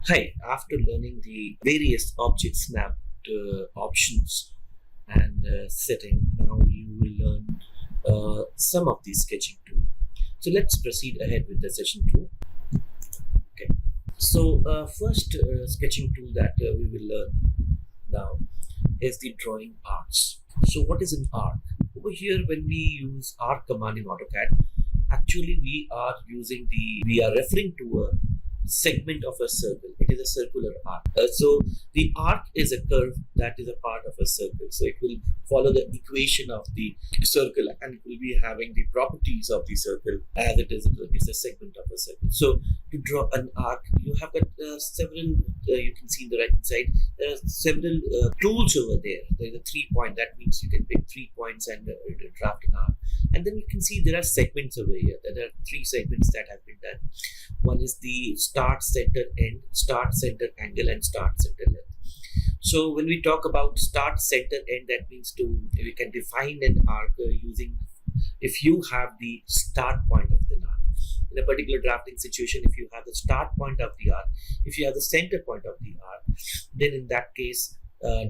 Hi, after learning the various object snap options and setting, now you will learn some of the sketching too. So let's proceed ahead with the session 2. Okay. So first sketching tool that we will learn now is the drawing arcs. So what is an arc? Over here, when we use arc command in AutoCAD, actually we are referring to a segment of a circle. It is a circular arc. So the arc is a curve that is a part of a circle. So it will follow the equation of the circle and it will be having the properties of the circle as it is. It's a segment of a circle. So to draw an arc, you have got several. You can see in the right hand side. There are several tools over there. There is a 3-point. That means you can pick 3 points and draft an arc. And then you can see there are segments over here. There are 3 segments that have been done. One is the start, center, end, start, center, angle, and start, center, length. So when we talk about start, center, end, that means we can define an arc using, if you have the start point of the arc. In a particular drafting situation, if you have the start point of the arc, if you have the center point of the arc, then in that case,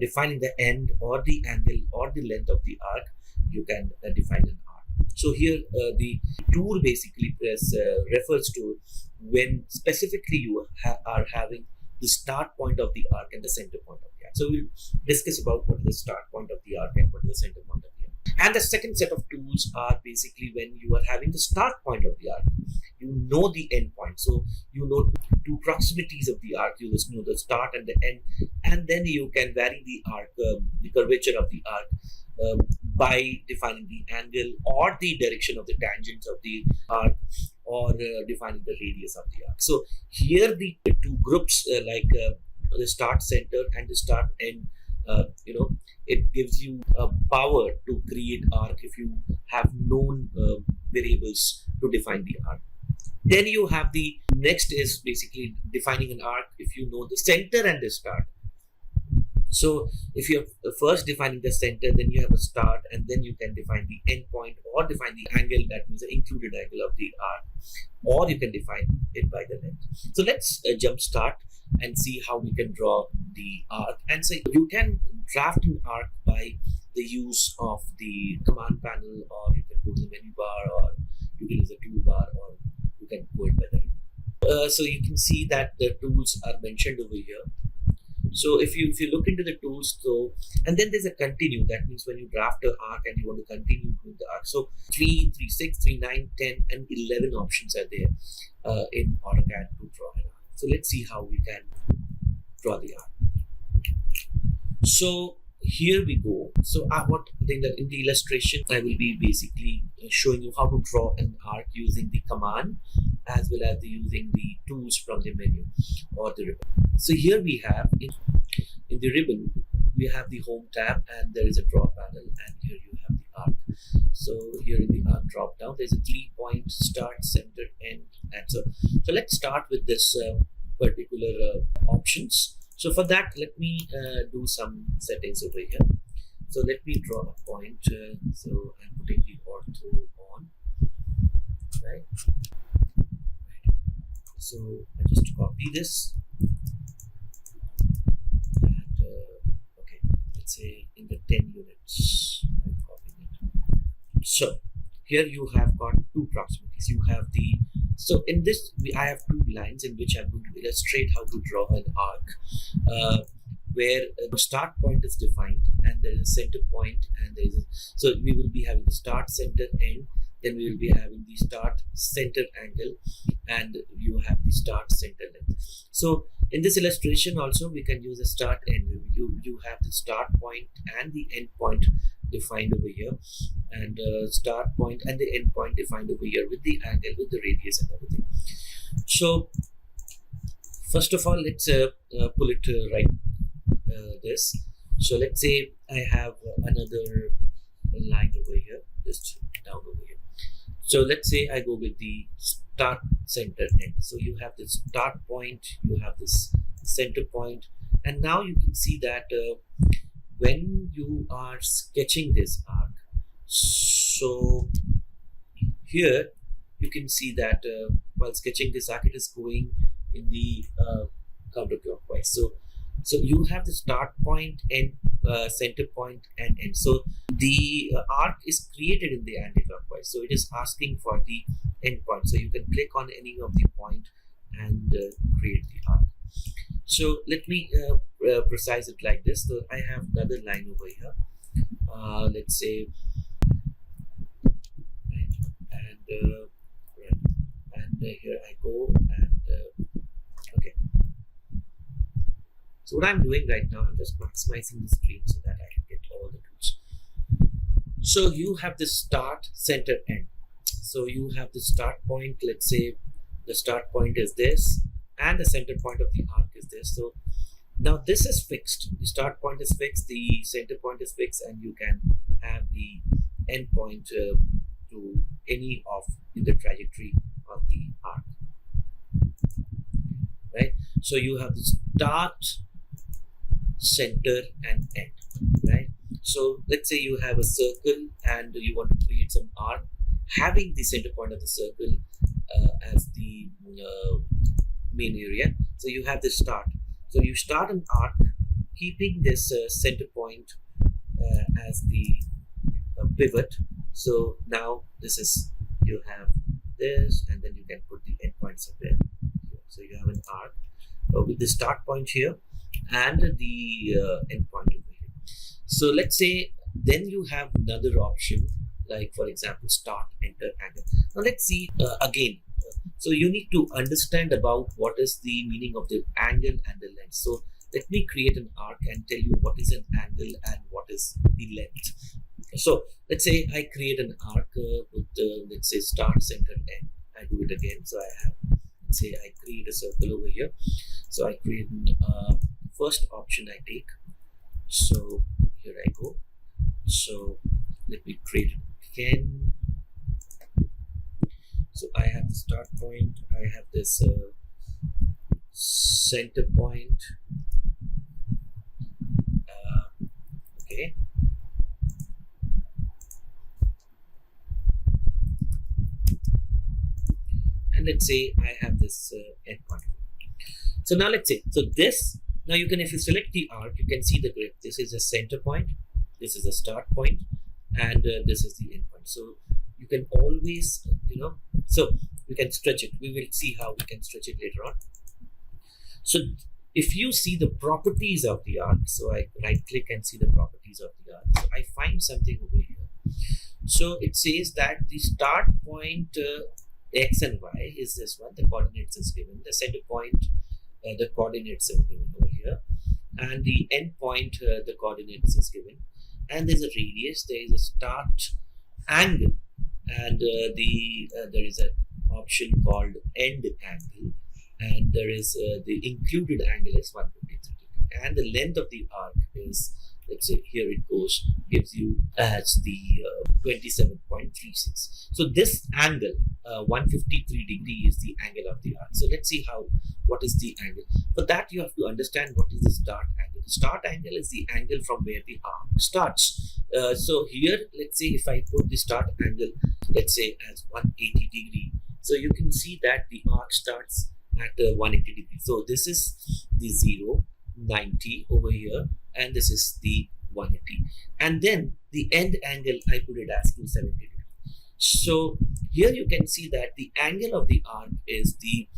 defining the end or the angle or the length of the arc, you can define an arc. So here the tool basically refers to when specifically you are having the start point of the arc and the center point of the arc. So we'll discuss about what is the start point of the arc and what is the center point of the arc. And the second set of tools are basically when you are having the start point of the arc, you know the end point. So you know two proximities of the arc, you just know the start and the end, and then you can vary the arc, the curvature of the arc by defining the angle or the direction of the tangents of the arc or defining the radius of the arc. So here the two groups the start center and the start end, it gives you a power to create arc if you have known variables to define the arc. Then you have the next is basically defining an arc if you know the center and the start. So if you're first defining the center, then you have a start, and then you can define the end point or define the angle, that means the included angle of the arc, or you can define it by the length. So let's jump start and see how we can draw the arc. And so you can draft an arc by the use of the command panel, or you can go to the menu bar, or you can use the toolbar, or you can go it by the so you can see that the tools are mentioned over here. So if you look into the tools, so and then there's a continue, that means when you draft an arc and you want to continue with the arc. So 3, 3, 6, 3, 9, 10, and 11 options are there in AutoCAD to draw an arc. So let's see how we can draw the arc. So here we go. So in the illustration, I will be basically showing you how to draw an arc using the command as well as using the tools from the menu or the ribbon. So here we have in the ribbon, we have the home tab and there is a draw panel, and here you have the arc. So here in the arc drop down, there's a 3-point start, center, end, and so let's start with this particular options. So for that, let me do some settings over here. So let me draw a point. So I'm putting the ortho on, right? So I just copy this, and okay, let's say in the 10 units, I'm copying it. So here you have got 2 proximities. You have so in this, I have 2 lines in which I'm going to illustrate how to draw an arc, where the start point is defined and there is a center point, and so we will be having the start, center, end. Then we will be having the start, center, angle, and you have the start, center, length. So in this illustration also, we can use a start, end. You have the start point and the end point defined over here, and start point and the end point defined over here with the angle, with the radius and everything. So first of all, let's pull it right this. So let's say I have another line over here, just down over here. So let's say I go with the start, center, end. So you have this start point, you have this center point, and now you can see that when you are sketching this arc, so here you can see that while sketching this arc, it is going in the counterclockwise. So you have the start point and center point and end. So the arc is created in the anti-clockwise. So it is asking for the end point. So you can click on any of the point and create the arc. So let me precise it like this. So I have another line over here. Let's say, right, and here I go and okay. So what I'm doing right now, I'm just maximizing the screen so that I can get all the tools. So you have the start, center, end. So you have the start point. Let's say the start point is this, and the center point of the arc is this. So now this is fixed. The start point is fixed, the center point is fixed, and you can have the end point to any of the trajectory of the arc. Right. So you have the start, center, and end. Right. So let's say you have a circle and you want to create some arc, having the center point of the circle as the main area. So you have the start. So you start an arc, keeping this center point as the pivot. So now this is, you have this, and then you can put the endpoints up there. So you have an arc with the start point here and the endpoint over here. So let's say then you have another option, like for example, start, enter, angle. Now let's see again. So you need to understand about what is the meaning of the angle and the length. So let me create an arc and tell you what is an angle and what is the length. So let's say I create an arc with let's say start, center, end. I do it again. So I have, let's say I create a circle over here. So I create first option I take. So here I go. So let me create it again. So I have the start point, I have this center point, okay, and let's say I have this end point. So now let's say, so this, now you can, if you select the arc, you can see the grid. This is a center point, this is a start point, and this is the end point. So you can always, so we can stretch it. We will see how we can stretch it later on. So if you see the properties of the arc, so I right click and see the properties of the arc. So I find something over here. So it says that the start point x and y is this one, the coordinates is given, the center point, the coordinates are given over here, and the end point, the coordinates is given, and there's a radius, there is a start angle, and there is an option called end angle, and there is the included angle is 153 degree, and the length of the arc is, let's say here it goes, gives you as the 27.36. So this angle 153 degree is the angle of the arc. So let's see what is the angle. For that you have to understand what is the start angle. The start angle is the angle from where the arc starts. So here, let's say if I put the start angle, let's say as 180 degree, so you can see that the arc starts at 180 degree. So this is the 0, 90 over here, and this is the 180, and then the end angle I put it as 270 degree. So here you can see that the angle of the arc is the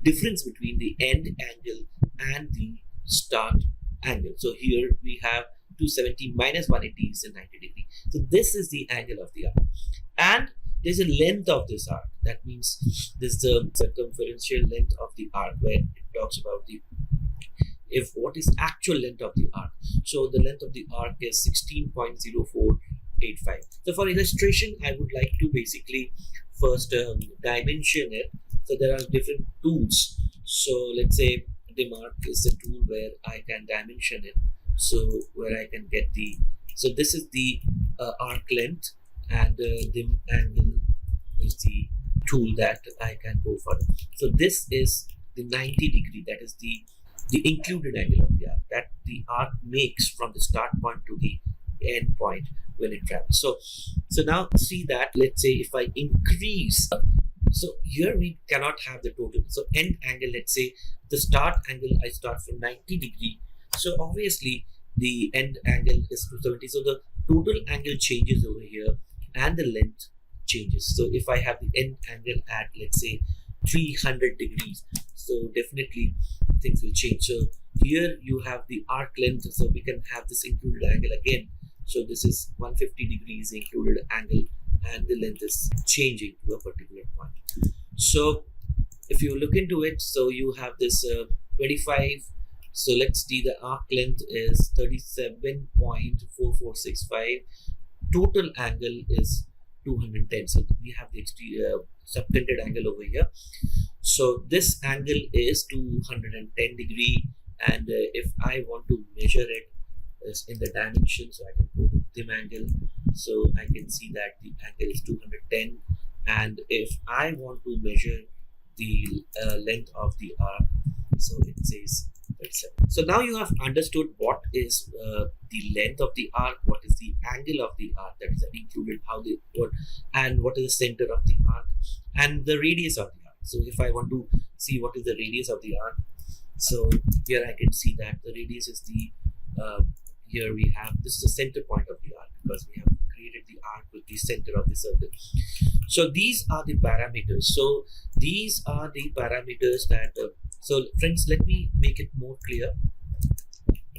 difference between the end angle and the start angle. So here we have 270 minus 180 is 90 degree. So this is the angle of the arc, and there's a length of this arc. That means this is the circumferential length of the arc, where it talks about the what is actual length of the arc. So the length of the arc is 16.0485. So for illustration, I would like to basically first dimension it. So there are different tools. So let's say Demarc is a tool where I can dimension it. So where I can get the, so this is the arc length, and the angle is the tool that I can go for. So this is the 90 degree, that is the included angle of the arc that the arc makes from the start point to the end point when it travels. So now see that, let's say if I increase, So here we cannot have the total. So end angle, let's say the start angle, I start from 90 degree. So obviously the end angle is 270. So the total angle changes over here and the length changes. So if I have the end angle at, let's say, 300 degrees, so definitely things will change. So here you have the arc length, so we can have this included angle again. So this is 150 degrees included angle, and the length is changing to a particular point. So if you look into it, so you have this 25. So let's see, the arc length is 37.4465. Total angle is 210. So we have the exterior subtended angle over here. So this angle is 210 degree, and if I want to measure it is in the dimension, so I can go with dim angle. So I can see that the angle is 210, and if I want to measure the length of the arc, so it says 37. So now you have understood what is the length of the arc, what is the angle of the arc, that is included, how they what, and what is the center of the arc, and the radius of the arc. So if I want to see what is the radius of the arc, so here I can see that the radius is the here we have this is the center point of the arc, because we have created the arc with the center of the circle. So these are the parameters. So these are the parameters that so friends, let me make it more clear.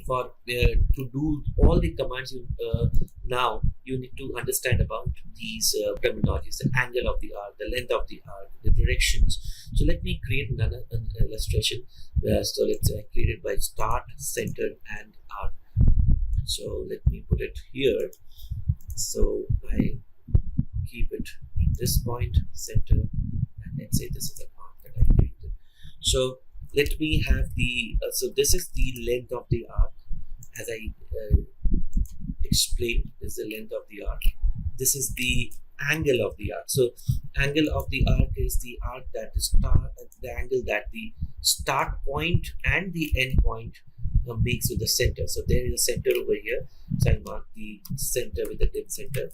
For to do all the commands, you now you need to understand about these terminologies: the angle of the arc, the length of the arc, the directions. So let me create another illustration. So let's create it by start, center, and arc. So let me put it here. So I keep it at this point, center, and let's say this is the arc that I created. So let me have the so this is the length of the arc, as I explained. This is the length of the arc. This is the angle of the arc. So angle of the arc is the arc that is the angle that the start point and the end point makes with the center. So there is a center over here. So I mark the center with the dim center.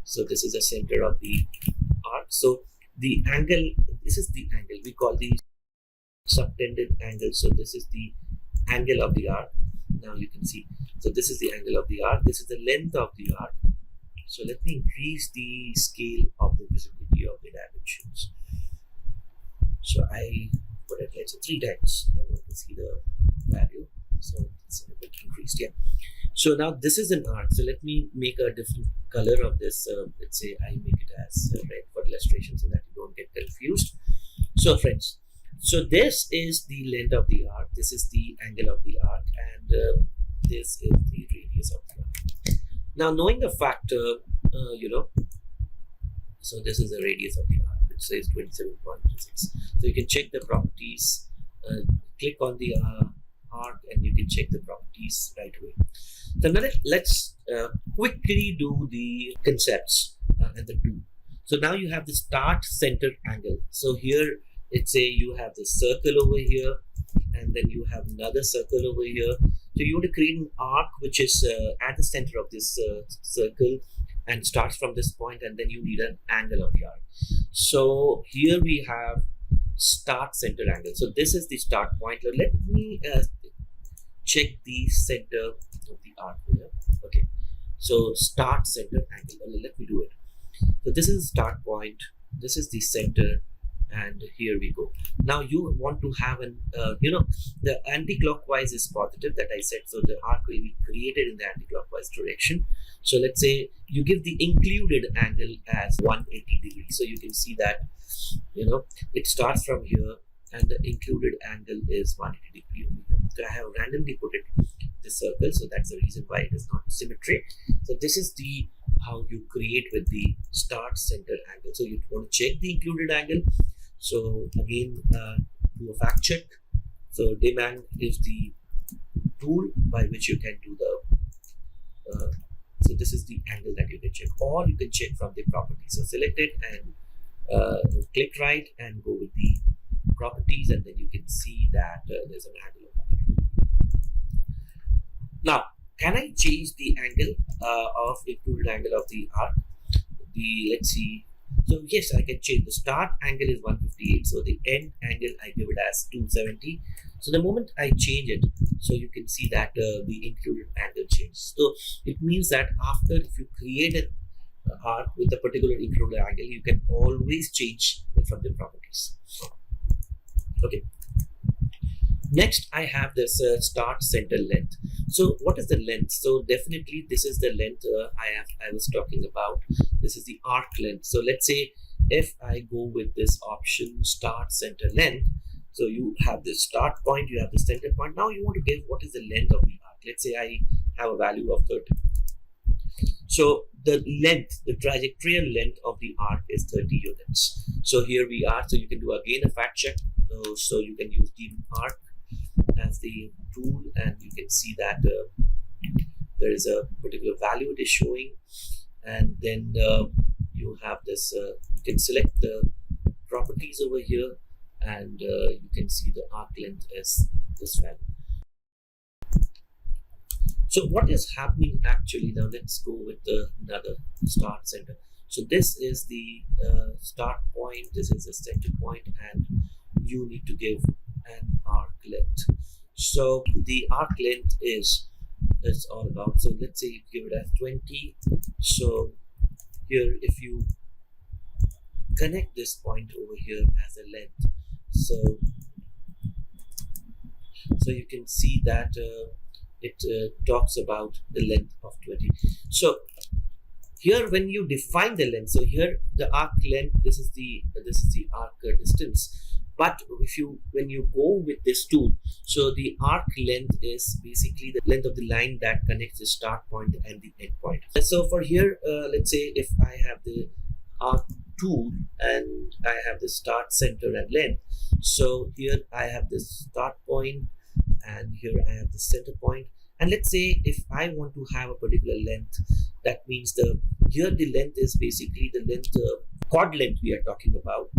So this is the center of the arc. So the angle, this is the angle we call the subtended angle. So this is the angle of the arc. Now you can see. So this is the angle of the arc. This is the length of the arc. So let me increase the scale of the visibility of the dimensions. So I put it, let's say, 3 times. I want to see the value. So it's a bit increased. Yeah. So now this is an arc. So let me make a different color of this. Let's say I make it as red for illustration, so that you don't get confused. So friends, so this is the length of the arc. This is the angle of the arc, and this is the radius of the arc. Now, knowing the factor, so this is the radius of the arc, which says 27.26. So you can check the properties. Click on the arc, and you can check the properties right away. So now let's quickly do the concepts and the two. So now you have the start center angle. So here let's say you have the circle over here, and then you have another circle over here. So you want to create an arc which is at the center of this circle and starts from this point, and then you need an angle of the arc. So here we have start center angle. So this is the start point. Now let me check the center of the arc here. Okay, so start center angle. Let me do it. So this is the start point, this is the center, and here we go. Now you want to have an the anti-clockwise is positive, that I said. So the arc will be created in the anti-clockwise direction. So let's say you give the included angle as 180 degrees. So you can see that it starts from here, and the included angle is 180 degrees over here. So I have randomly put it this circle, so that's the reason why it is not symmetry. So this is the how you create with the start center angle. So you want to check the included angle. So again, do a fact check. So dim is the tool by which you can do the so this is the angle that you can check, or you can check from the properties. So select it and click right and go with the properties, and then you can see that there's an angle. Now, can I change the angle of included angle of the arc? Let's see. So yes, I can change. The start angle is 158, so the end angle I give it as 270. So the moment I change it, so you can see that the included angle changes. So it means that after, if you create an arc with a particular included angle, you can always change it from the properties. Okay. Next, I have this start center length. So what is the length? So definitely this is the length I was talking about. This is the arc length. So let's say if I go with this option start center length, so you have the start point, you have the center point. Now you want to give what is the length of the arc. Let's say I have a value of 30. So the length, the trajectory length of the arc is 30 units. So here we are. So you can do again a fact check. So you can use the arc as the tool, and you can see that there is a particular value it is showing, and then you have this. You can select the properties over here, and you can see the arc length is this value. So what is happening actually now? Let's go with another start center. So this is the start point, this is the center point, and you need to give an arc length. So the arc length is all about. So let's say you give it as 20. So here, if you connect this point over here as a length, so you can see that it talks about the length of 20. So here when you define the length, so here the arc length, this is the arc distance. But when you go with this tool, so the arc length is basically the length of the line that connects the start point and the end point. So for here, let's say if I have the arc tool and I have the start, center, and length. So here I have this start point, and here I have the center point. And let's say if I want to have a particular length, that means here the length is basically the length, chord length we are talking about.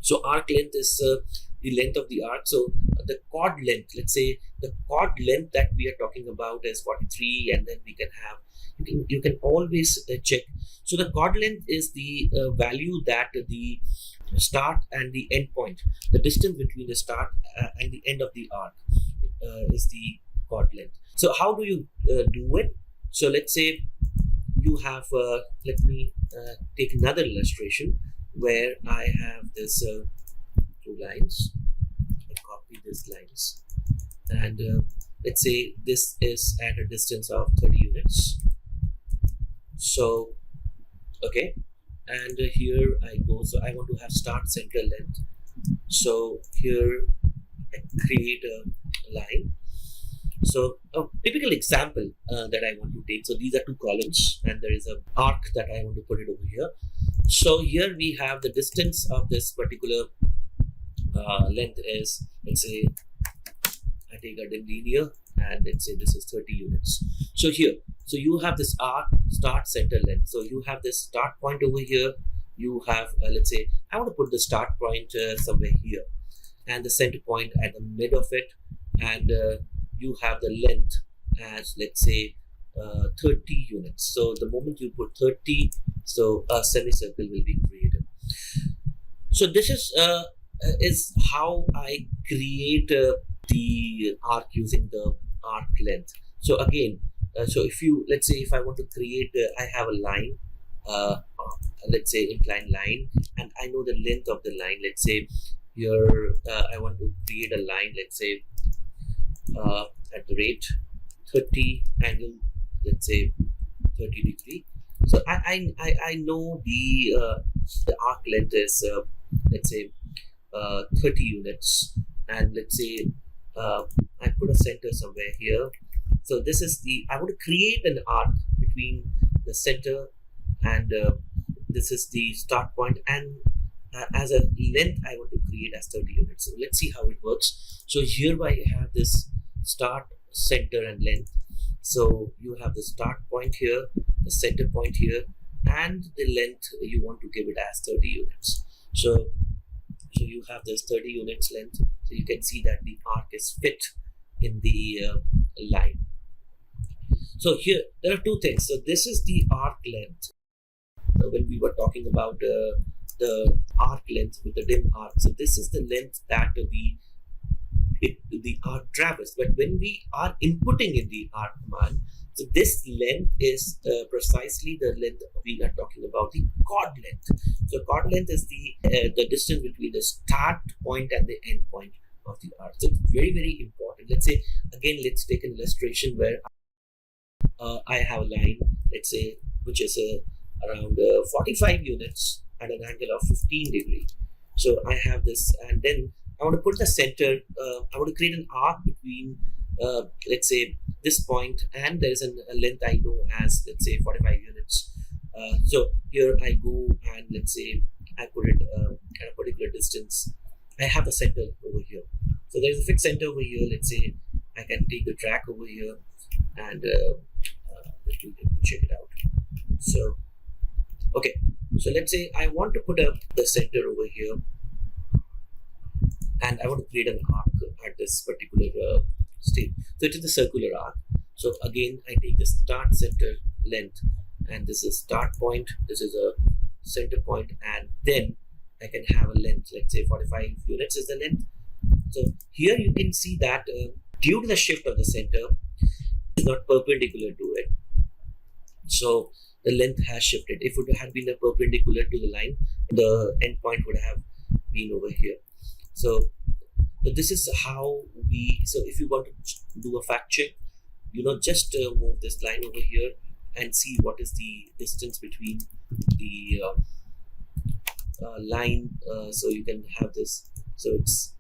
So arc length is the length of the arc. So the chord length, let's say the chord length that we are talking about is 43, and then we can have, you can always check. So the chord length is the value that the start and the end point, the distance between the start and the end of the arc is the chord length. So how do you do it? So let's say you have, let me take another illustration where I have this two lines. I copy these lines, and let's say this is at a distance of 30 units. So okay, and here I go. So I want to have start, center, length. So here I create a line. So a typical example that I want to take. So these are two columns, and there is an arc that I want to put it over here. So here we have the distance of this particular length is, let's say I take a linear, and let's say this is 30 units. So here, so you have this arc, start, center, length. So you have this start point over here. You have, let's say I want to put the start point somewhere here, and the center point at the mid of it, and you have the length as, let's say 30 units. So the moment you put 30, so a semicircle will be created. So this is how I create the arc using the arc length. So again, so if you, let's say if I want to create, I have a line, let's say inclined line, and I know the length of the line. Let's say here I want to create a line, let's say at the rate 30 angle, let's say 30 degree. So I know the arc length is let's say 30 units, and let's say I put a center somewhere here. So this is I want to create an arc between the center and this is the start point, and as a length I want to create as 30 units. So let's see how it works. So here I have this start, center, and length. So you have the start point here, the center point here, and the length you want to give it as 30 units. So you have this 30 units length. So you can see that the arc is fit in the line. So here there are two things. So this is the arc length. when we were talking about the arc length with the dim arc. So this is the length that the arc travels. But when we are inputting in the arc command, so this length is precisely the length we are talking about, the chord length. So chord length is the distance between the start point and the end point of the arc. So it's very, very important. Let's say, again, let's take an illustration where I have a line, let's say, which is around 45 units at an angle of 15 degree. So I have this, and then I want to put the center, I want to create an arc between, let's say, this point, and there is a length I know as, let's say, 45 units. So here I go, and let's say I put it at a particular distance. I have a center over here. So there's a fixed center over here. Let's say I can take the track over here, and let me check it out. So, okay. So let's say I want to put up the center over here, and I want to create an arc at this particular state. So it is the circular arc. So again, I take the start center length, and this is start point, this is a center point, and then I can have a length, let's say 45 units is the length. So here you can see that due to the shift of the center, it's not perpendicular to it. So the length has shifted. If it had been a perpendicular to the line, the end point would have been over here. So this is how so if you want to do a fact check, just move this line over here and see what is the distance between the line. So you can have this. So it's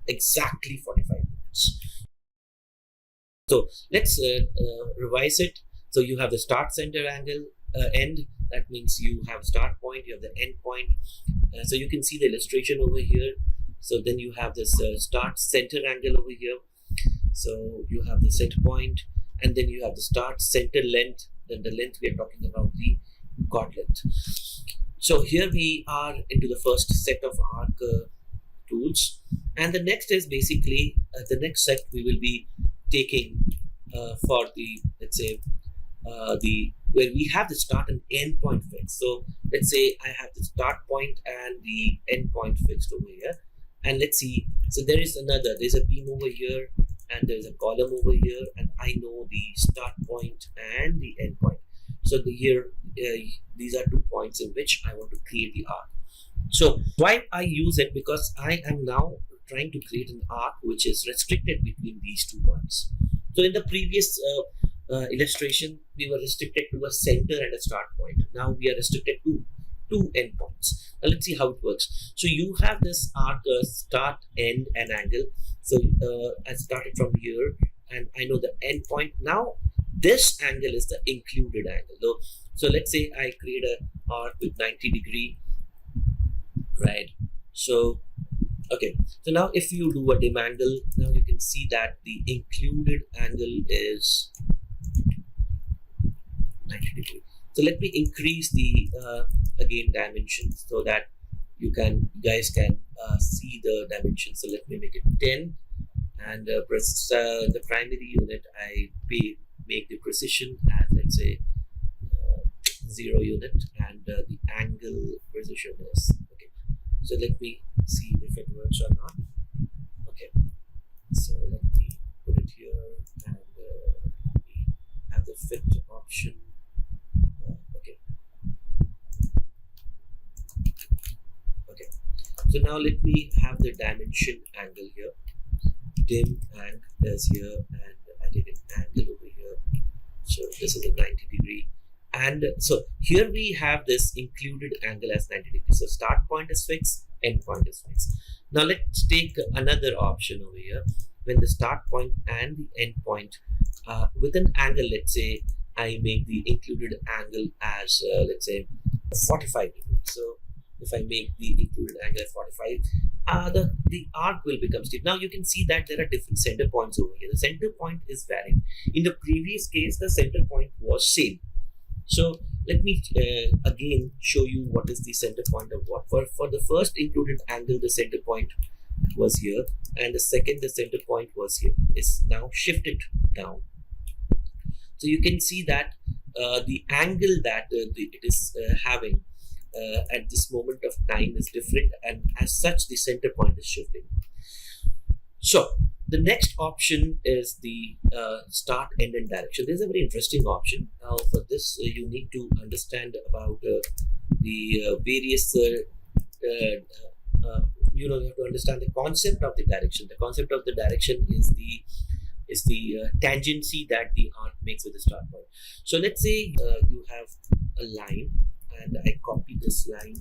exactly 45 minutes. So let's revise it. So you have the start center angle end. That means you have start point, you have the end point. So you can see the illustration over here. So then you have this start center angle over here. So you have the center point, and then you have the start center length. Then the length we are talking about, the chord length. So here we are into the first set of arc tools, and the next is basically the next set we will be taking for the, let's say, where we have the start and end point fixed. So let's say I have the start point and the end point fixed over here, and let's see. So there's a beam over here, and there's a column over here, and I know the start point and the end point. So these are 2 points in which I want to create the arc. So why I use it? Because I am now trying to create an arc which is restricted between these 2 points. So in the previous illustration, we were restricted to a center and a start point. Now we are restricted to 2 endpoints. Now let's see how it works. So you have this arc start, end, and angle. So I started from here, and I know the end point. Now this angle is the included angle. So let's say I create an arc with 90 degree, right? So okay, so now if you do a dim angle, now you can see that the included angle is 90 degree. So let me increase the again dimensions so that you guys can see the dimensions. So let me make it 10, and press the primary unit. I make the precision as, let's say, 0 unit, and the angle precision is okay. So let me see if it works or not. Okay, so let me put it here, and we have the fit option. Okay. Okay. So now let me have the dimension angle here. Dim and is here, and I did an angle over here. So this is a 90 degree. And so here we have this included angle as 90 degrees. So start point is fixed, end point is fixed. Now let's take another option over here. When the start point and the end point with an angle, let's say I make the included angle as let's say 45 degrees. So if I make the included angle as 45, the arc will become steep. Now you can see that there are different center points over here. The center point is varying. In the previous case, the center point was same. So let me again show you what is the center point of what. For the first included angle, the center point was here, and the second, the center point was here. Is now shifted down. So you can see that the angle that it is having at this moment of time is different, and as such the center point is shifting. So the next option is the start, end, and direction. This is a very interesting option. Now for this you need to understand about the various you have to understand the concept of the direction. The concept of the direction is the tangency that the arc makes with the start point. So let's say you have a line, and I copy this line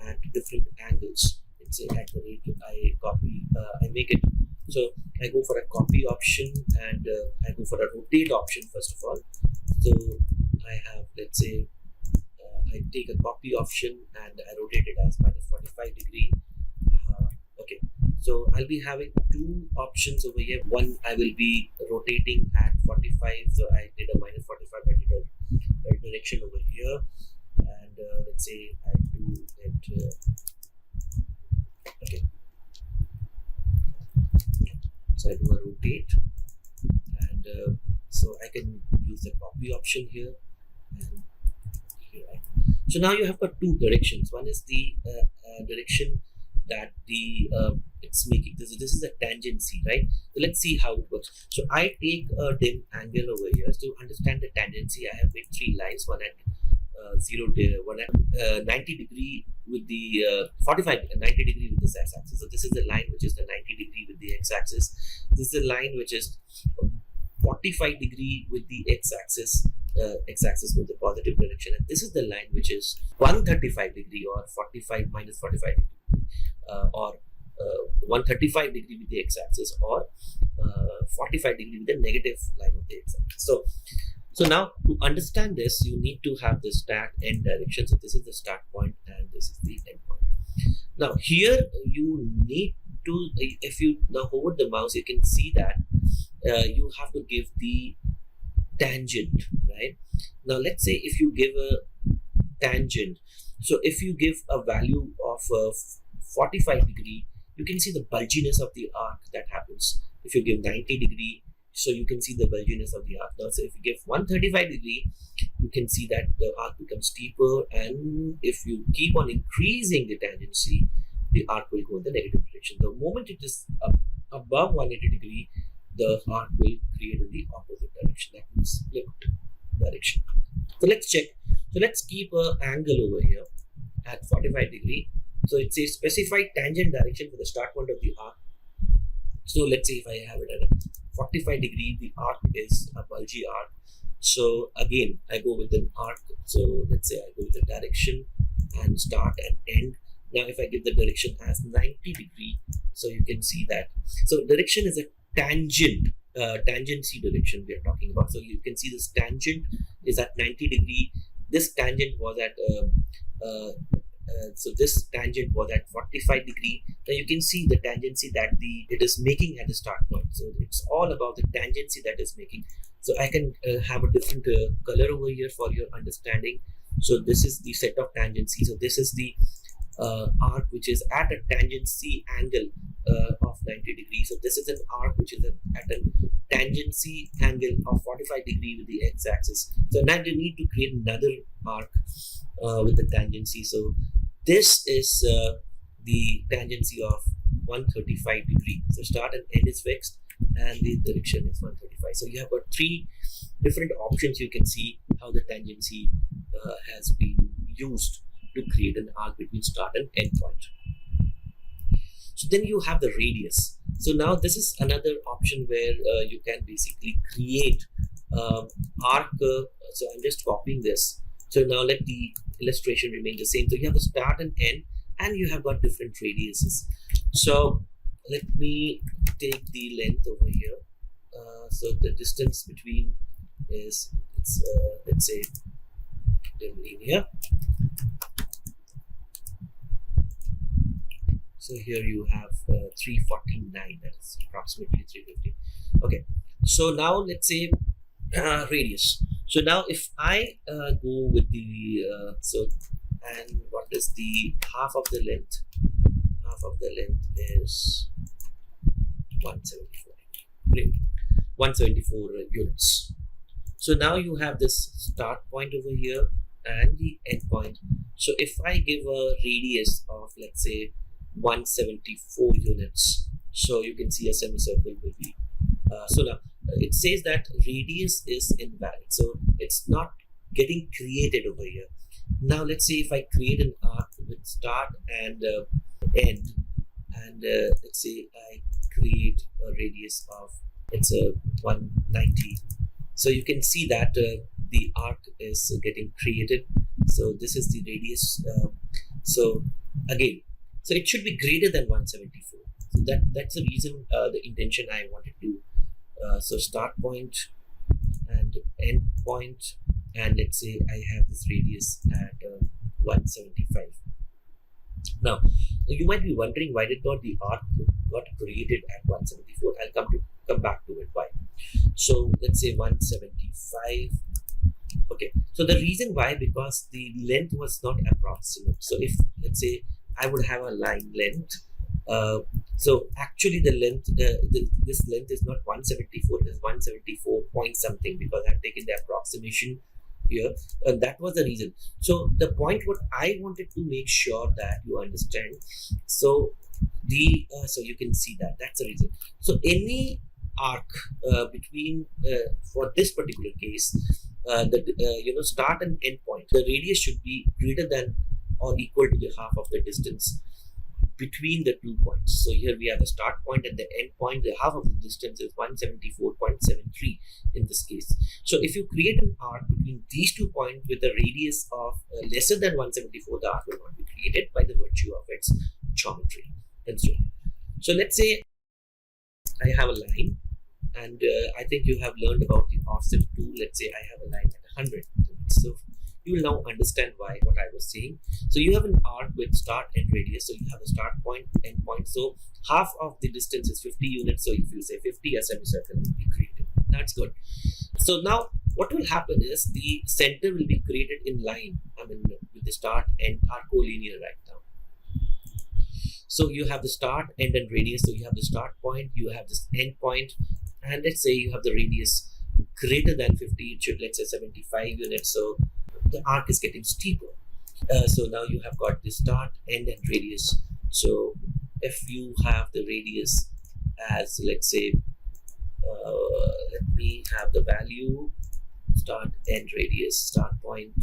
at different angles. Let's say at the rate I copy, I make it. So I go for a copy option, and I go for a rotate option first of all. So I have, let's say, I take a copy option and I rotate it as minus 45 degree. Okay, so I'll be having two options over here. One, I will be rotating at 45, so I did a minus 45, I did a direction over here, and let's say I do it. Okay, so I do a rotate, and so I can use the copy option here, and here. So now you have got two directions. One is the direction that the it's making. This is a tangency, right? So let's see how it works. So I take a dim angle over here. To understand the tangency, I have made three lines, one at one at 90 degree with the 90 degree with this x-axis. So this is the line which is the 90 degree with the x-axis. This is the line which is 45 degree with the x-axis, x-axis with the positive direction, and this is the line which is 135 degree or 45 minus 45 degree, or 135 degree with the x-axis, or 45 degree with the negative line of the x-axis. So now to understand this, you need to have the start end direction. So this is the start point and this is the end point. Now here you need to, if you now hover the mouse, you can see that you have to give the tangent, right? Now let's say if you give a tangent, so if you give a value of 45 degree, you can see the bulginess of the arc that happens. If you give 90 degree, so you can see the bulginess of the arc. Now, so if you give 135 degree, you can see that the arc becomes steeper, and if you keep on increasing the tangency, the arc will go in the negative direction. The moment it is above 180 degree, the arc will create in the opposite direction, that means flipped direction. So let's check. So let's keep an angle over here at 45 degree. So it says specify tangent direction for the start point of the arc. So let's say if I have it at a 45 degree, the arc is a bulgy arc. So again, I go with an arc. So let's say I go with the direction and start and end. Now if I give the direction as 90 degree, so you can see that. So direction is a tangent, tangency direction we are talking about. So you can see this tangent is at 90 degree. This tangent was at so this tangent was at 45 degree. Now you can see the tangency that it is making at the start point. So it's all about the tangency that is making. So I can have a different color over here for your understanding. So this is the set of tangency. So this is the arc which is at a tangency angle of 90 degrees. So this is an arc which is at a tangency angle of 45 degree with the x-axis. So now you need to create another arc with the tangency. So this is the tangency of 135 degree. So start and end is fixed, and the direction is 135. So you have got three different options. You can see how the tangency has been used to create an arc between start and end point. So then you have the radius. So now this is another option where you can basically create arc. So I'm just copying this. So now let the illustration remain the same. So you have the start and end, and you have got different radiuses. So let me take the length over here. So the distance between is, let's say, linear. So here you have 349, that is approximately 350. Okay, so now let's say radius. So now if I go with the and what is the half of the length? Half of the length is 174. Great, 174 units. So now you have this start point over here and the end point. So if I give a radius of, let's say, 174 units, so you can see a semicircle will be so now it says that radius is invalid, so it's not getting created over here. Now let's say if I create an arc with start and end, and let's say I create a radius of, it's a 190, so you can see that the arc is getting created. So this is the radius. So again, so it should be greater than 174. So that's the reason, the intention I wanted to. So start point and end point, and let's say I have this radius at 175. Now you might be wondering, why did not the arc got created at 174? I'll come back to it. Why? So let's say 175. Okay, so the reason why, because the length was not approximate. So if, let's say, I would have a line length, so actually the length, this length is not 174, it is 174 point something, because I've taken the approximation here, and that was the reason. So the point what I wanted to make sure that you understand, so the so you can see that that's the reason. So any arc between for this particular case, the start and end point, the radius should be greater than or equal to the half of the distance between the 2 points. So here we have the start point and the end point. The half of the distance is 174.73 in this case. So if you create an arc between these 2 points with a radius of lesser than 174, the arc will not be created by the virtue of its geometry constraint. So let's say I have a line, and I think you have learned about the offset tool. Let's say I have a line at 100. So you will now understand what I was saying. So you have an arc with start and radius. So you have a start point, end point. So half of the distance is 50 units. So if you say 50, a semicircle will be created. That's good. So now what will happen is the center will be created in line. I mean, with the start and are collinear right now. So you have the start, end, and radius. So you have the start point, you have this end point, and let's say you have the radius greater than 50. It should, let's say, 75 units. So the arc is getting steeper. So now you have got the start, end, and radius. So if you have the radius as, let's say, let me have the value start, end, radius, start point,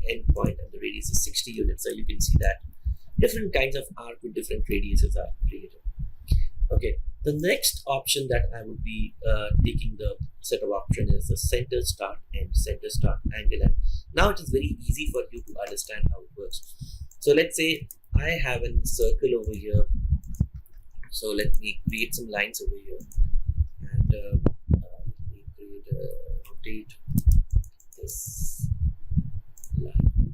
end point, and the radius is 60 units. So you can see that different kinds of arc with different radiuses are created. Okay, the next option that I would be taking the set of option is the center, start, end, center, start, angle. And now it is very easy for you to understand how it works. So let's say I have a circle over here. So let me create some lines over here, and let me rotate this line.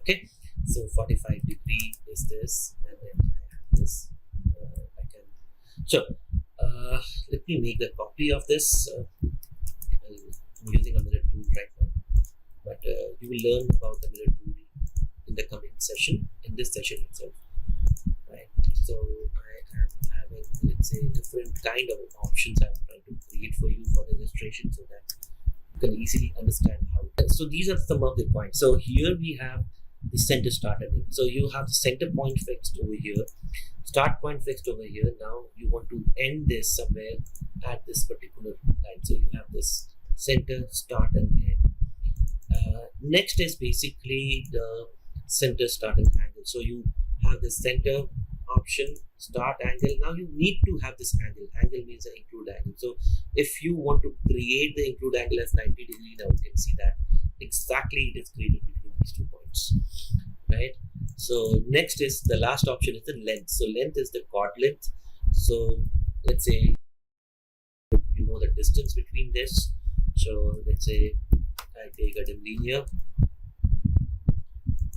Okay, so 45-degree is this, and then I have this. So let me make a copy of this. I'm using a mirror tool right now, but you will learn about the mirror tool in the coming session, in this session itself. Right. So I am having, let's say, different kind of options I'm trying to create for you for the illustration, so that you can easily understand how. So these are some of the points. So here we have the center, start, and end. So you have the center point fixed over here, start point fixed over here. Now you want to end this somewhere at this particular line. So you have this center, start, and end. Next is basically the center, start, and angle. So you have the center option, start, angle. Now you need to have this angle. Angle means an include angle. So if you want to create the include angle as 90 degree, now you can see that exactly it is created between these 2 points, right? So next is the last option is the length. So length is the chord length. So let's say you know the distance between this. So let's say I take a linear.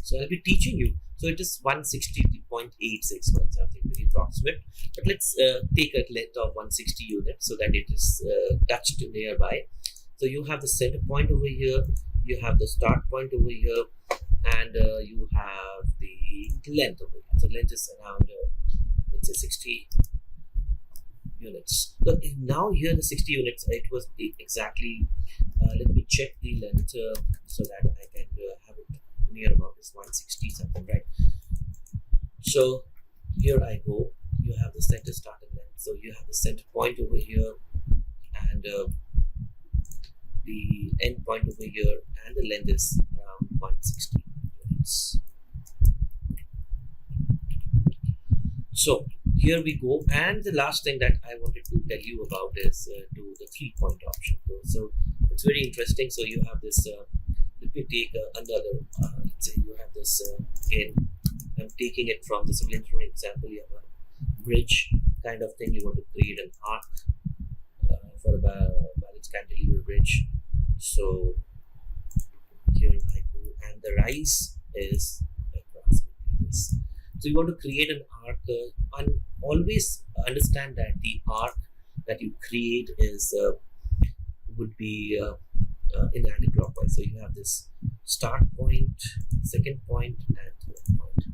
So I'll be teaching you. So it is 160.86, something very approximate. But let's take a length of 160 units so that it is touched nearby. So you have the center point over here, you have the start point over here, and you have the length over here. So length is around let's say 60 units. So now here the 60 units, it was exactly. Let me check the length so that I can have it near about is 160 something, right? So here I go. You have the center, start, and length. So you have the center point over here, and the end point over here, and the length is around 160 units. So here we go, and the last thing that I wanted to tell you about is to the 3-point option. So it's very interesting. So you have this. Let me take another. Let's say you have this again. I'm taking it from the civil engineering example. You have a bridge kind of thing. You want to create an arc for a balanced cantilever bridge. So here I go, and the rise is approximately this. So you want to create an arc, and always understand that the arc that you create is would be in anti-clockwise. So you have this start point, second point, and third point.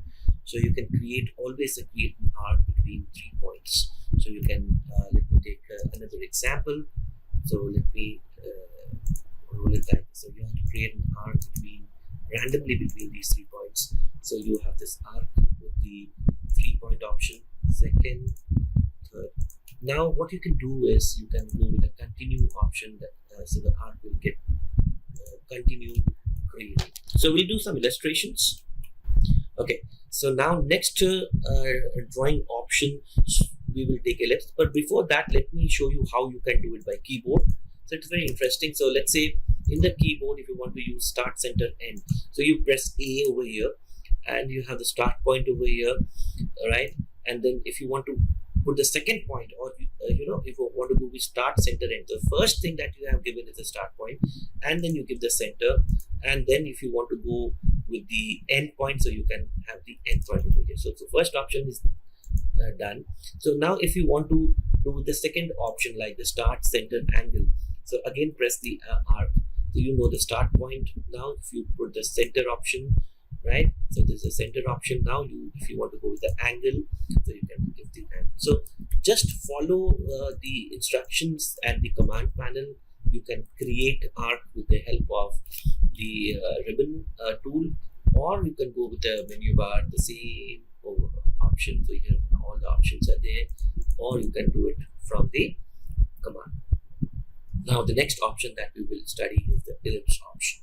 So you can always create an arc between 3 points. So you can let me take another example. So let me roll it like this. So you have to create an arc randomly between these 3 points. So you have this arc with the 3-point option, second, third. Now what you can do is you can go with a continue option, that so the arc will get continue creating. So we'll do some illustrations. Okay, so now next drawing option we will take a look. But before that, let me show you how you can do it by keyboard. So it's very interesting. So let's say in the keyboard, if you want to use start, center, end, so you press A over here, and you have the start point over here, right? And then if you want to put the second point, or if you want to go with start, center, end, the first thing that you have given is the start point, and then you give the center, and then if you want to go with the end point, so you can have the end point over here. So the first option is done. So now if you want to do the second option, like the start, center, angle, so again press the arc. So you know the start point. Now if you put the center option, right? So there's a center option. Now if you want to go with the angle, so you can give the angle. So just follow the instructions at the command panel. You can create arc with the help of the ribbon tool, or you can go with the menu bar, the same option. So here all the options are there, or you can do it from the command. Now the next option that we will study is the ellipse option.